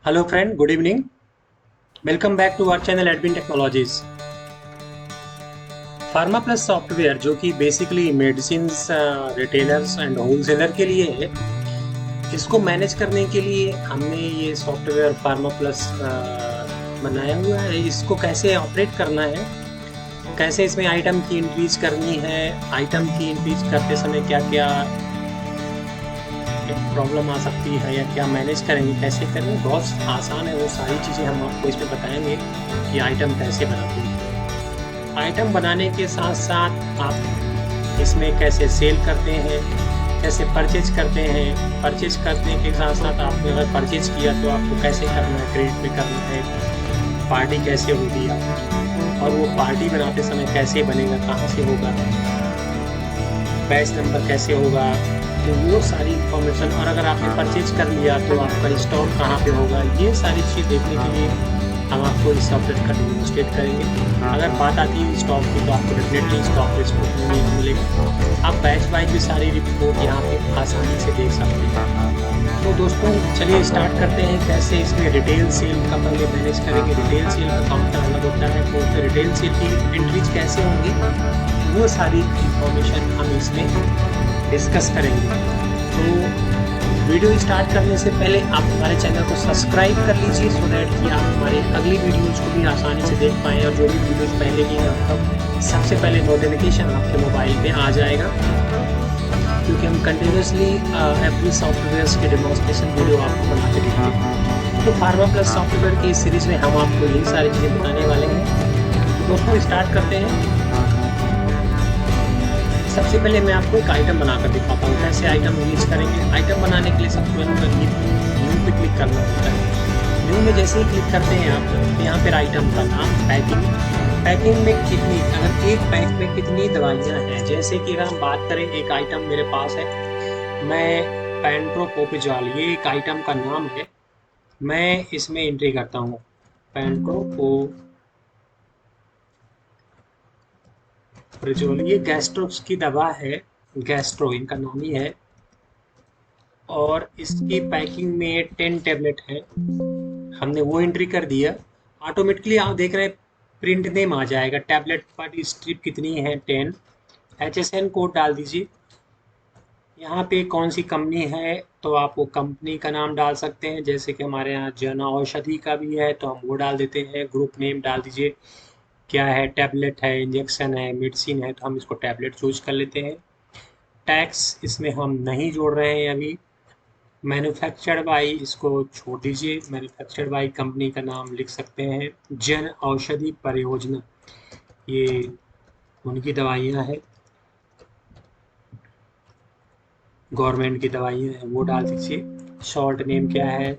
Hello friend, good evening. Welcome back to our channel Admin Technologies. Pharma plus software जो कि basically medicine retailers and wholesaler के लिए है, इसको manage करने के लिए हमने ये सॉफ्टवेयर फार्मा प्लस बनाया हुआ है। इसको कैसे ऑपरेट करना है, कैसे इसमें आइटम की इंक्रीज करनी है, आइटम की इंक्रीज करते समय क्या क्या प्रॉब्लम आ सकती है या क्या मैनेज करेंगे, कैसे करेंगे, बहुत आसान है। वो सारी चीज़ें हम आपको इसमें बताएंगे कि आइटम कैसे बनाते हैं। आइटम बनाने के साथ साथ आप इसमें कैसे सेल करते हैं, कैसे परचेज करते हैं। परचेज करने के साथ साथ आपने अगर परचेज किया तो आपको कैसे करना है, क्रेडिट में करना है, पार्टी कैसे होगी और वो पार्टी बनाते समय कैसे बनेगा, कहाँ से होगा, बैच नंबर कैसे होगा, तो वो सारी इन्फॉर्मेशन। और अगर आपने परचेज कर लिया तो आपका स्टॉक कहाँ पे होगा, ये सारी चीज़ देखने के लिए हम आपको इस सॉफ्टवेयर का डेमोन्स्ट्रेट करेंगे। अगर बात आती है स्टॉक की तो आपको डेफिनेटली स्टॉक रिपोर्ट में मिलेगा। आप बैच वाइज भी सारी रिपोर्ट यहाँ पे आसानी से देख सकते हैं। तो दोस्तों चलिए स्टार्ट करते हैं कैसे इसमें रिटेल सेल का पहले मैनेज करेंगे। रिटेल सेल का काउंटर अलग होता है, तो रिटेल सेल की एंट्रीज कैसे होंगी वो सारी इंफॉर्मेशन हम इसमें डिस्कस करेंगे। तो वीडियो स्टार्ट करने से पहले आप हमारे चैनल को सब्सक्राइब कर लीजिए सो दैट कि आप हमारी अगली वीडियोज़ को भी आसानी से देख पाएँ और जो भी वीडियोज़ पहले की हैं आपका सबसे पहले नोटिफिकेशन आपके मोबाइल पे आ जाएगा, क्योंकि हम कंटिन्यूसली एवरी सॉफ्टवेयर के डेमोन्स्ट्रेशन वीडियो आपको बना के देते हैं। तो फार्मा प्लस सॉफ्टवेयर की सीरीज़ में हम आपको यही सारी चीज़ें बताने वाले हैं। तो दोस्तों स्टार्ट करते हैं। सबसे पहले मैं आपको एक आइटम बनाकर दिखाता हूँ कैसे आइटम यूज करेंगे। आइटम बनाने के लिए सबसे पहले न्यू पे क्लिक करना होता है। न्यू में जैसे ही क्लिक करते हैं आप तो यहाँ पर आइटम का नाम, पैकिंग, पैकिंग में कितनी, अगर एक पैक में कितनी दवाइयाँ हैं। जैसे कि अगर हम बात करें, एक आइटम मेरे पास है, मैं पेंट्रोपोपिजॉल, ये एक आइटम का नाम है। मैं इसमें एंट्री करता हूँ पेंट्रोपोपिजॉल, ये गैस्ट्रोक्स की दवा है, गैस्ट्रो इनका नाम ही है। और इसकी पैकिंग में 10 टैबलेट है, हमने वो एंट्री कर दिया। ऑटोमेटिकली आप देख रहे हैं प्रिंट नेम आ जाएगा, टैबलेट पर स्ट्रिप कितनी है 10। HSN कोड डाल दीजिए। यहाँ पे कौन सी कंपनी है तो आप वो कंपनी का नाम डाल सकते हैं। जैसे कि हमारे यहाँ जन औषधि का भी है तो हम वो डाल देते हैं। ग्रुप नेम डाल दीजिए, क्या है, टैबलेट है, इंजेक्शन है, मेडिसिन है, तो हम इसको टैबलेट चूज कर लेते हैं। टैक्स इसमें हम नहीं जोड़ रहे हैं अभी। मैन्युफैक्चर्ड बाई इसको छोड़ दीजिए, मैन्युफैक्चर्ड बाई कंपनी का नाम लिख सकते हैं जन औषधि परियोजना, ये उनकी दवाइयाँ हैं, गवर्नमेंट की दवाइयाँ हैं, वो डाल दीजिए। शॉर्ट नेम क्या है,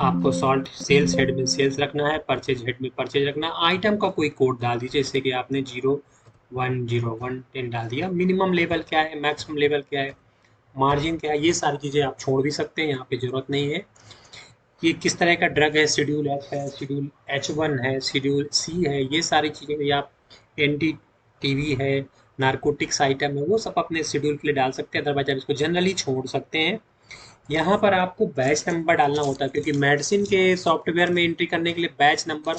आपको सॉल्ट सेल्स हेड में सेल्स रखना है, परचेज हेड में परचेज रखना है। आइटम का कोई कोड डाल दीजिए, जैसे कि आपने 010110 डाल दिया। मिनिमम लेवल क्या है, मैक्सिमम लेवल क्या है, मार्जिन क्या है, ये सारी चीज़ें आप छोड़ भी सकते हैं, यहाँ पे ज़रूरत नहीं है। ये किस तरह का ड्रग है, शेड्यूल एच है, शेड्यूल H1 है, शेड्यूल C है, ये सारी चीज़ें भी आप, एंटी टीवी है, नारकोटिक्स आइटम है, वो सब अपने शेड्यूल के लिए डाल सकते हैं। अदरवाइज आप इसको जनरली छोड़ सकते हैं। यहाँ पर आपको बैच नंबर डालना होता है, क्योंकि मेडिसिन के सॉफ्टवेयर में एंट्री करने के लिए बैच नंबर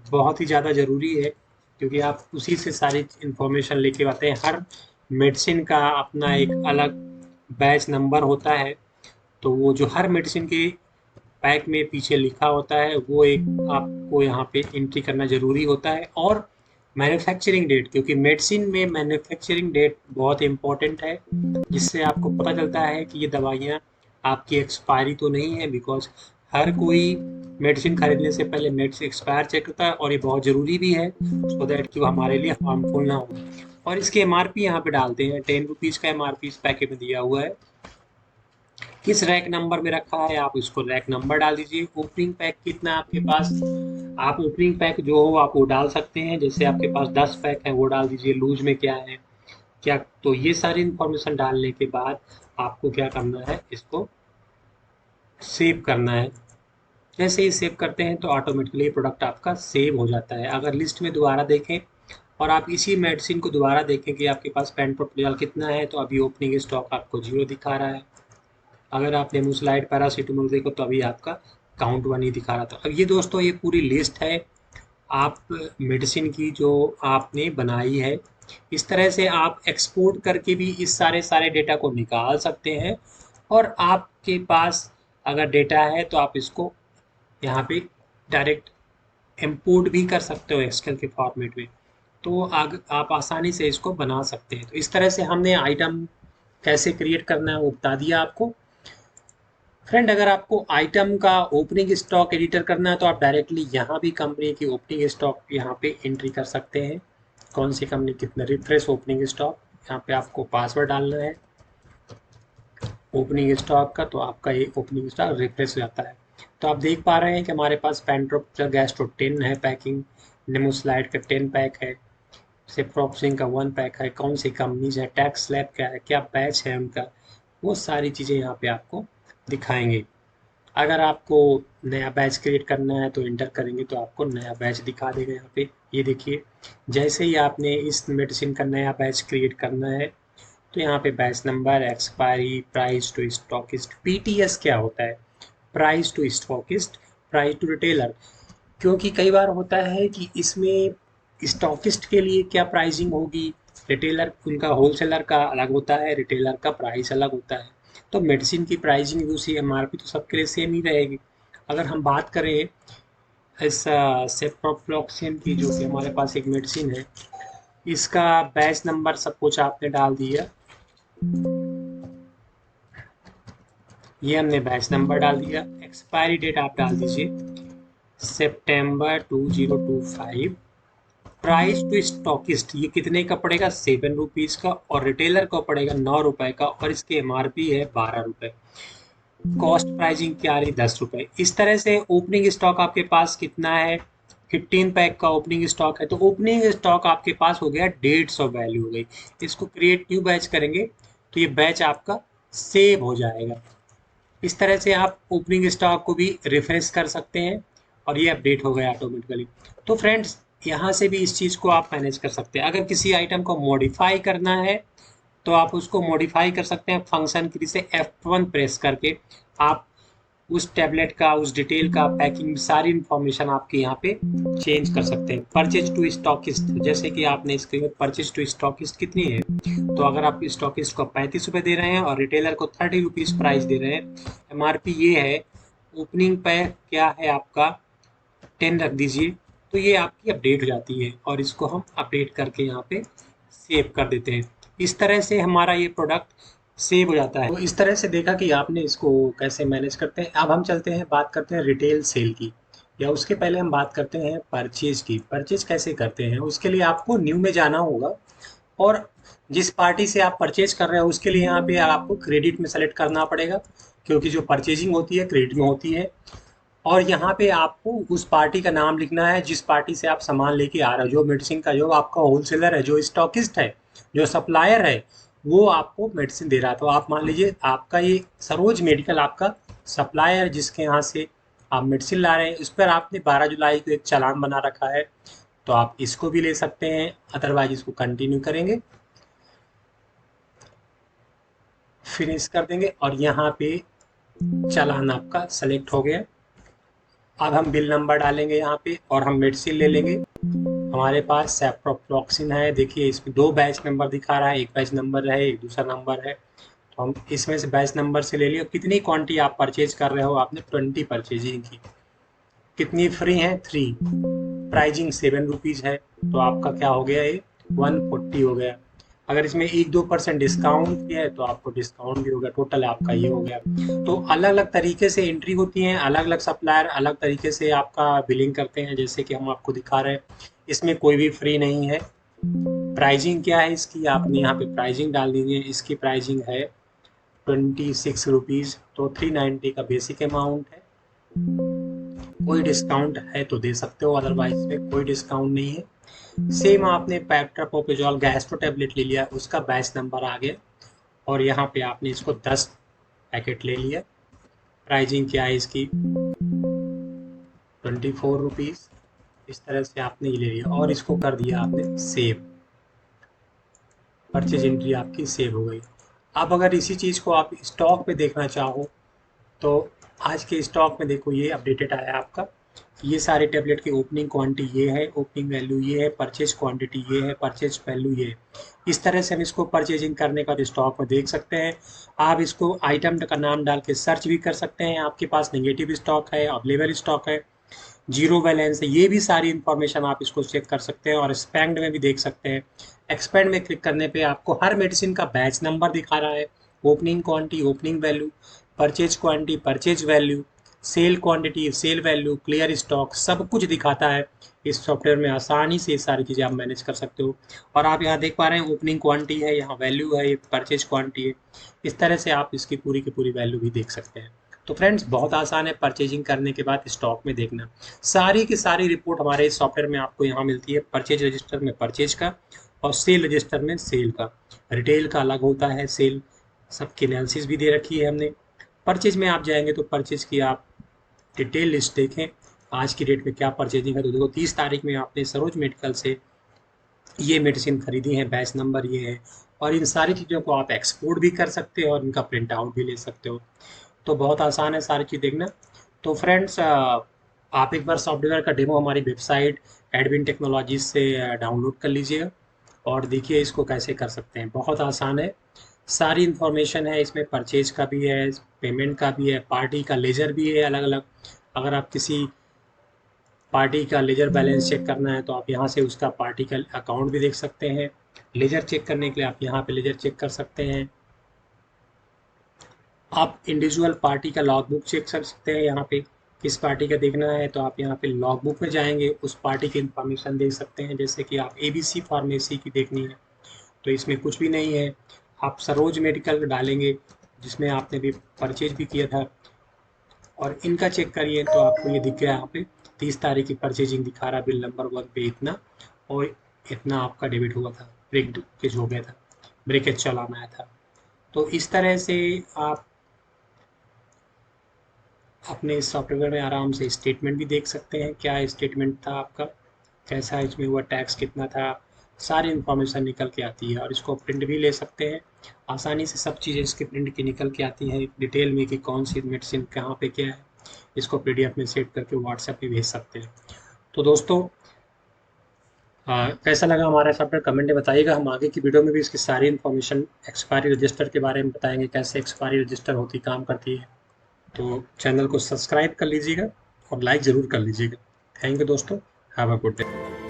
बहुत ही ज़्यादा ज़रूरी है, क्योंकि आप उसी से सारी इंफॉर्मेशन लेके आते हैं। हर मेडिसिन का अपना एक अलग बैच नंबर होता है, तो वो जो हर मेडिसिन के पैक में पीछे लिखा होता है वो एक आपको यहाँ पे एंट्री करना ज़रूरी होता है। और मैन्युफैक्चरिंग डेट, क्योंकि मेडिसिन में मैन्युफैक्चरिंग डेट बहुत इम्पोर्टेंट है, जिससे आपको पता चलता है कि ये दवाइयाँ आपकी एक्सपायरी तो नहीं है। बिकॉज हर कोई मेडिसिन खरीदने से पहले मेडिसिन एक्सपायर चेक करता है, और ये बहुत ज़रूरी भी है सो दैट कि वो हमारे लिए हार्मफुल ना हो। और इसके MRP यहाँ पे डालते हैं, 10 रुपीज़ का MRP इस पैकेट में दिया हुआ है। किस रैक नंबर में रखा है आप इसको रैक नंबर डाल दीजिए। ओपनिंग पैक कितना है आपके पास, आप ओपनिंग पैक जो हो आप वो डाल सकते हैं। जैसे आपके पास 10 पैक है वो डाल दीजिए। लूज में क्या है, क्या, तो ये सारी इंफॉर्मेशन डालने के बाद आपको क्या करना है, इसको सेव करना है। जैसे ही सेव करते हैं तो ऑटोमेटिकली प्रोडक्ट आपका सेव हो जाता है। अगर लिस्ट में दोबारा देखें और आप इसी मेडिसिन को दोबारा देखें कि आपके पास पेंटोप्रियल कितना है, तो अभी ओपनिंग स्टॉक आपको 0 दिखा रहा है। अगर आप नेमुसलाइड पैरासीटामोल देखो तो अभी आपका काउंट 1 ही दिखा रहा था। अब ये दोस्तों ये पूरी लिस्ट है आप मेडिसिन की जो आपने बनाई है। इस तरह से आप एक्सपोर्ट करके भी इस सारे डेटा को निकाल सकते हैं, और आपके पास अगर डेटा है तो आप इसको यहाँ पे डायरेक्ट इंपोर्ट भी कर सकते हो एक्सेल के फॉर्मेट में। तो आप आसानी से इसको बना सकते हैं। तो इस तरह से हमने आइटम कैसे क्रिएट करना है वो बता दिया आपको। फ्रेंड, अगर आपको आइटम का ओपनिंग स्टॉक एडिटर करना है तो आप डायरेक्टली यहाँ भी कंपनी की ओपनिंग स्टॉक यहाँ पे एंट्री कर सकते हैं। कौन सी कंपनी कितना, रिफ्रेश ओपनिंग स्टॉक, यहाँ पे आपको पासवर्ड डालना है ओपनिंग स्टॉक का, तो आपका ये ओपनिंग स्टॉक रिफ्रेश हो जाता है। तो आप देख पा रहे हैं कि हमारे पास पेंट्रोप गैस्ट्रो 10 है पैकिंग, नेमोस्लाइड का 10 पैक है, सिप्रोक्सिन का 1 पैक है, कौन सी कंपनीज है, टैक्स स्लैब क्या है, क्या बैच है उनका, वो सारी चीज़ें यहाँ पे आपको दिखाएंगे। अगर आपको नया बैच क्रिएट करना है तो इंटर करेंगे तो आपको नया बैच दिखा देगा यहाँ पे। ये देखिए, जैसे ही आपने इस मेडिसिन का नया बैच क्रिएट करना है तो यहाँ पे batch number, expiry, price to stockist, PTS क्या होता है, price to stockist, price to retailer. क्योंकि कई बार होता है कि इसमें स्टॉकिस्ट के लिए क्या प्राइसिंग होगी, रिटेलर उनका होलसेलर का अलग होता है, रिटेलर का प्राइस अलग होता है। तो मेडिसिन की प्राइसिंग भी उसी, एमआरपी तो सबके लिए सेम ही रहेगी। अगर हम बात करें इस सेप्रोफ्लॉक्सिन की, जो कि हमारे पास एक मेडिसिन है, इसका बैच नंबर सब कुछ आपने डाल दिया, ये हमने बैच नंबर डाल दिया, एक्सपायरी डेट आप डाल दीजिए सितंबर 2025, प्राइस टू स्टॉकिस्ट ये कितने का पड़ेगा, 7 रुपीज़ का, और रिटेलर को पड़ेगा 9 रुपए का, और इसके एमआरपी है 12 रुपए। कॉस्ट प्राइसिंग क्या आ रही, 10 रुपए। इस तरह से ओपनिंग स्टॉक आपके पास कितना है, 15 पैक का ओपनिंग स्टॉक है, तो ओपनिंग स्टॉक आपके पास हो गया 150 वैल्यू हो गई। इसको क्रिएट न्यू बैच करेंगे तो ये बैच आपका सेव हो जाएगा। इस तरह से आप ओपनिंग स्टॉक को भी रिफ्रेश कर सकते हैं और ये अपडेट हो गया ऑटोमेटिकली। तो फ्रेंड्स, यहाँ से भी इस चीज़ को आप मैनेज कर सकते हैं। अगर किसी आइटम को मॉडिफाई करना है तो आप उसको मॉडिफाई कर सकते हैं फंक्शन की से F1 प्रेस करके। आप उस टैबलेट का, उस डिटेल का, पैकिंग, सारी इंफॉर्मेशन आपके यहाँ पे चेंज कर सकते हैं। परचेज टू स्टॉकिस्ट, जैसे कि आपने इसके परचेज टू स्टॉकिस्ट कितनी है, तो अगर आप स्टॉकिस्ट को 35 रुपये दे रहे हैं और रिटेलर को 30 रुपीज़ प्राइस दे रहे हैं, एमआरपी ये है, ओपनिंग पैक क्या है आपका 10 रख दीजिए, तो ये आपकी अपडेट हो जाती है और इसको हम अपडेट करके यहाँ पे सेव कर देते हैं। इस तरह से हमारा ये प्रोडक्ट सेव हो जाता है। तो इस तरह से देखा कि आपने इसको कैसे मैनेज करते हैं। अब हम चलते हैं, बात करते हैं रिटेल सेल की, या उसके पहले हम बात करते हैं परचेज की। परचेज कैसे करते हैं, उसके लिए आपको न्यू में जाना होगा, और जिस पार्टी से आप परचेज कर रहे हो उसके लिए यहाँ पे आपको क्रेडिट में सेलेक्ट करना पड़ेगा, क्योंकि जो परचेजिंग होती है क्रेडिट में होती है। और यहाँ पे आपको उस पार्टी का नाम लिखना है जिस पार्टी से आप सामान लेके आ रहे हो, जो मेडिसिन का, जो आपका होलसेलर है, जो स्टॉकिस्ट है, जो सप्लायर है, वो आपको मेडिसिन दे रहा है। तो आप मान लीजिए आपका ये सरोज मेडिकल आपका सप्लायर, जिसके यहाँ से आप मेडिसिन ला रहे हैं, उस पर आपने 12 जुलाई को एक चालान बना रखा है, तो आप इसको भी ले सकते हैं, अदरवाइज इसको कंटिन्यू करेंगे, फिनिश कर देंगे, और यहाँ पे चालान आपका सेलेक्ट हो गया। अब हम बिल नंबर डालेंगे यहाँ पे और हम मेडिसिन ले लेंगे। हमारे पास सेप्रोफ्लॉक्सिन है, देखिए इसमें 2 बैच नंबर दिखा रहा है, एक बैच नंबर है, एक दूसरा नंबर है, तो हम इसमें से बैच नंबर से ले लिए। कितनी क्वांटिटी आप परचेज कर रहे हो, आपने 20 परचेजिंग की, कितनी फ्री है, 3, प्राइजिंग 7 रुपीज़ है, तो आपका क्या हो गया, ये 140 हो गया। अगर इसमें 1-2% डिस्काउंट भी है तो आपको डिस्काउंट भी हो गया, टोटल आपका ये हो गया। तो अलग अलग तरीके से एंट्री होती हैं, अलग अलग सप्लायर अलग तरीके से आपका बिलिंग करते हैं, जैसे कि हम आपको दिखा रहे हैं। इसमें कोई भी फ्री नहीं है। प्राइजिंग क्या है इसकी, आपने यहाँ पे प्राइजिंग डाल दीजिए। इसकी प्राइजिंग है 26 रुपीज़, तो 390 का बेसिक अमाउंट है। कोई डिस्काउंट है तो दे सकते हो, अदरवाइज में कोई डिस्काउंट नहीं है। सेम आपने पेट्रापोपेजॉल गैस्ट्रो टैबलेट ले लिया, उसका बैच नंबर आ गया, और यहाँ पे आपने इसको 10 पैकेट ले लिया। प्राइजिंग क्या है इसकी, 24 रुपीज़। इस तरह से आपने ये ले लिया और इसको कर दिया आपने सेव। परचेज एंट्री आपकी सेव हो गई। अब अगर इसी चीज़ को आप स्टॉक पे देखना चाहो तो आज के स्टॉक में देखो ये अपडेटेड आया आपका, ये सारे टेबलेट की ओपनिंग क्वांटिटी ये है, ओपनिंग वैल्यू ये है, परचेज क्वांटिटी ये है, परचेज वैल्यू ये है। इस तरह से हम इसको परचेजिंग करने का स्टॉक में देख सकते हैं। आप इसको आइटम का नाम डाल के सर्च भी कर सकते हैं, आपके पास नेगेटिव स्टॉक है, अवेलेबल स्टॉक है, जीरो बैलेंस है, ये भी सारी इन्फॉर्मेशन आप इसको चेक कर सकते हैं और एक्सपेंड में भी देख सकते हैं। एक्सपेंड में क्लिक करने पे आपको हर मेडिसिन का बैच नंबर दिखा रहा है, opening quantity, opening value, purchase quantity, purchase value, sale quantity, sale value, clear stock, सब कुछ दिखाता है। इस सॉफ्टवेयर में आसानी से ये सारी चीज़ें आप मैनेज कर सकते हो। और आप यहाँ देख पा रहे हैं ओपनिंग क्वांटिटी है, यहाँ वैल्यू है, ये परचेज क्वांटिटी है। इस तरह से आप इसकी पूरी की पूरी वैल्यू भी देख सकते हैं। तो फ्रेंड्स बहुत आसान है परचेजिंग करने के बाद स्टॉक में देखना। सारी की सारी रिपोर्ट हमारे इस सॉफ्टवेयर में आपको यहाँ मिलती है, परचेज रजिस्टर में परचेज का और सेल रजिस्टर में सेल का। रिटेल का अलग होता है, सेल सबकी एनालिसिस भी दे रखी है हमने। परचेज में आप जाएंगे तो परचेज की आप डिटेल लिस्ट देखें, आज की डेट में क्या परचेजिंग है। तो देखो 30 तारीख में आपने सरोज मेडिकल से ये मेडिसिन खरीदी है, बैच नंबर ये है, और इन सारी चीज़ों को आप एक्सपोर्ट भी कर सकते हो और इनका प्रिंट आउट भी ले सकते हो। तो बहुत आसान है सारी चीज़ देखना। तो फ्रेंड्स आप एक बार सॉफ्टवेयर का डेमो हमारी वेबसाइट एडविन टेक्नोलॉजीज से डाउनलोड कर लीजिएगा और देखिए इसको कैसे कर सकते हैं। बहुत आसान है, सारी इन्फॉर्मेशन है इसमें, परचेज का भी है, पेमेंट का भी है, पार्टी का लेजर भी है अलग अलग। अगर आप किसी पार्टी का लेजर बैलेंस चेक करना है तो आप यहाँ से उसका पार्टी का अकाउंट भी देख सकते हैं। लेजर चेक करने के लिए आप यहाँ पे लेजर चेक कर सकते हैं। आप इंडिविजुअल पार्टी का लॉग बुक चेक कर सकते हैं, यहाँ पे किस पार्टी का देखना है तो आप यहाँ पे लॉग बुक में जाएंगे, उस पार्टी की इंफॉर्मेशन देख सकते हैं। जैसे कि आप ABC फार्मेसी की देखनी है तो इसमें कुछ भी नहीं है, आप सरोज मेडिकल डालेंगे जिसमें आपने भी परचेज भी किया था और इनका चेक करिए तो आपको ये दिख गया यहाँ पे 30 तारीख की परचेजिंग दिखा रहा, बिल नंबर 1 पे इतना और इतना आपका डेबिट हुआ था, ब्रेकेज हो गया था, ब्रेकेज चलाना आया था। तो इस तरह से आप अपने इस सॉफ्टवेयर में आराम से स्टेटमेंट भी देख सकते हैं, क्या स्टेटमेंट था आपका, कैसा इसमें हुआ, टैक्स कितना था, सारी इन्फॉर्मेशन निकल के आती है और इसको प्रिंट भी ले सकते हैं। आसानी से सब चीज़ें इसके प्रिंट की निकल के आती है डिटेल में कि कौन सी मेडिसिन कहाँ पे क्या है। इसको PDF में सेव करके व्हाट्सएप पे भेज सकते हैं। तो दोस्तों कैसा लगा हमारा सॉफ्टवेयर कमेंट में बताइएगा। हम आगे की वीडियो में भी इसकी सारी इन्फॉर्मेशन एक्सपायरी रजिस्टर के बारे में बताएंगे, कैसे एक्सपायरी रजिस्टर होती काम करती है। तो चैनल को सब्सक्राइब कर लीजिएगा और लाइक ज़रूर कर लीजिएगा। थैंक यू दोस्तों, हैव अ गुड डे।